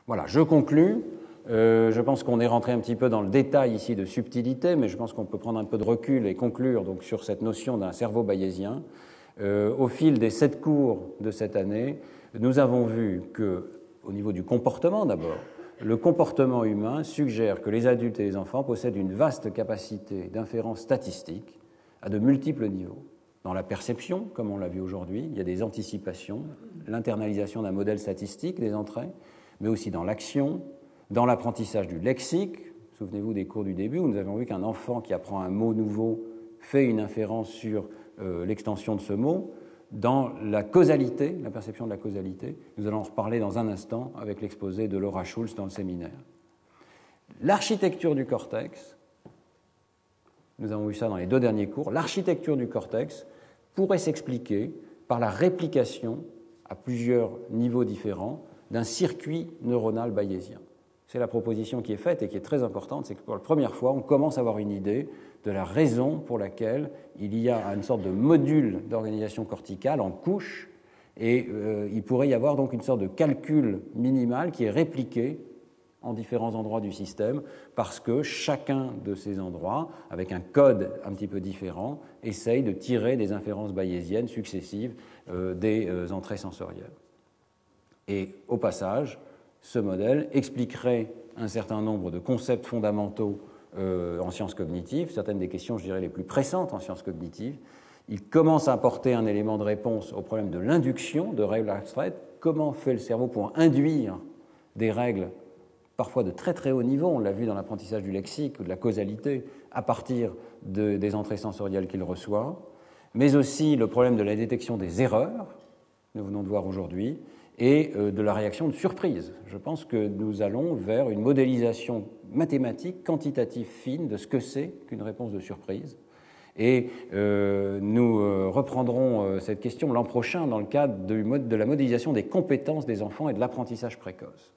Voilà, je conclus. Je pense qu'on est rentré un petit peu dans le détail ici de subtilité, mais je pense qu'on peut prendre un peu de recul et conclure donc, sur cette notion d'un cerveau bayésien. Au fil des 7 cours de cette année, nous avons vu que, au niveau du comportement d'abord, le comportement humain suggère que les adultes et les enfants possèdent une vaste capacité d'inférence statistique à de multiples niveaux. Dans la perception, comme on l'a vu aujourd'hui, il y a des anticipations, l'internalisation d'un modèle statistique des entrées, mais aussi dans l'action, dans l'apprentissage du lexique. Souvenez-vous des cours du début où nous avons vu qu'un enfant qui apprend un mot nouveau fait une inférence sur l'extension de ce mot. Dans la causalité, la perception de la causalité, nous allons en reparler dans un instant avec l'exposé de Laura Schulz dans le séminaire. L'architecture du cortex, nous avons vu ça dans les 2 derniers cours, l'architecture du cortex pourrait s'expliquer par la réplication à plusieurs niveaux différents d'un circuit neuronal bayésien. C'est la proposition qui est faite et qui est très importante, c'est que pour la première fois, on commence à avoir une idée de la raison pour laquelle il y a une sorte de module d'organisation corticale en couche et il pourrait y avoir donc une sorte de calcul minimal qui est répliqué en différents endroits du système parce que chacun de ces endroits, avec un code un petit peu différent, essaye de tirer des inférences bayésiennes successives des entrées sensorielles. Et au passage, ce modèle expliquerait un certain nombre de concepts fondamentaux en sciences cognitives, certaines des questions, je dirais, les plus pressantes en sciences cognitives. Il commence à apporter un élément de réponse au problème de l'induction de règles abstraites. Comment fait le cerveau pour induire des règles parfois de très très haut niveau, on l'a vu dans l'apprentissage du lexique ou de la causalité, à partir des entrées sensorielles qu'il reçoit, mais aussi le problème de la détection des erreurs, nous venons de voir aujourd'hui, et de la réaction de surprise. Je pense que nous allons vers une modélisation mathématique, quantitative fine de ce que c'est qu'une réponse de surprise. Et nous reprendrons cette question l'an prochain dans le cadre de la modélisation des compétences des enfants et de l'apprentissage précoce.